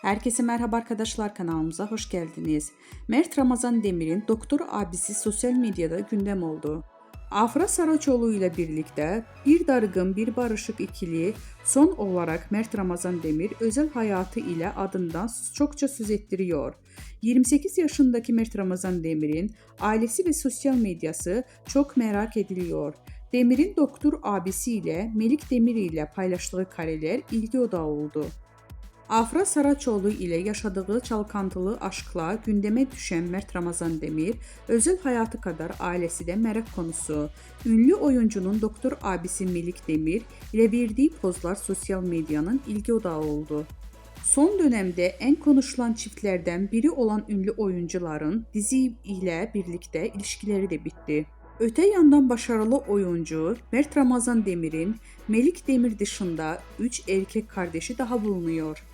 Herkese merhaba arkadaşlar, kanalımıza hoş geldiniz. Mert Ramazan Demir'in doktor abisi sosyal medyada gündem oldu. Afra Saraçoğlu ile birlikte bir dargın bir barışık ikili son olarak Mert Ramazan Demir özel hayatı ile adından çokça söz ettiriyor. 28 yaşındaki Mert Ramazan Demir'in ailesi ve sosyal medyası çok merak ediliyor. Demir'in doktor abisi ile Melik Demir ile paylaştığı kareler ilgi odağı oldu. Afra Saraçoğlu ile yaşadığı çalkantılı aşkla gündeme düşen Mert Ramazan Demir, özel hayatı kadar ailesi de merak konusu. Ünlü oyuncunun doktor abisi Melik Demir ile verdiği pozlar sosyal medyanın ilgi odağı oldu. Son dönemde en konuşulan çiftlerden biri olan ünlü oyuncuların dizi ile birlikte ilişkileri de bitti. Öte yandan başarılı oyuncu Mert Ramazan Demir'in Melik Demir dışında 3 erkek kardeşi daha bulunuyor.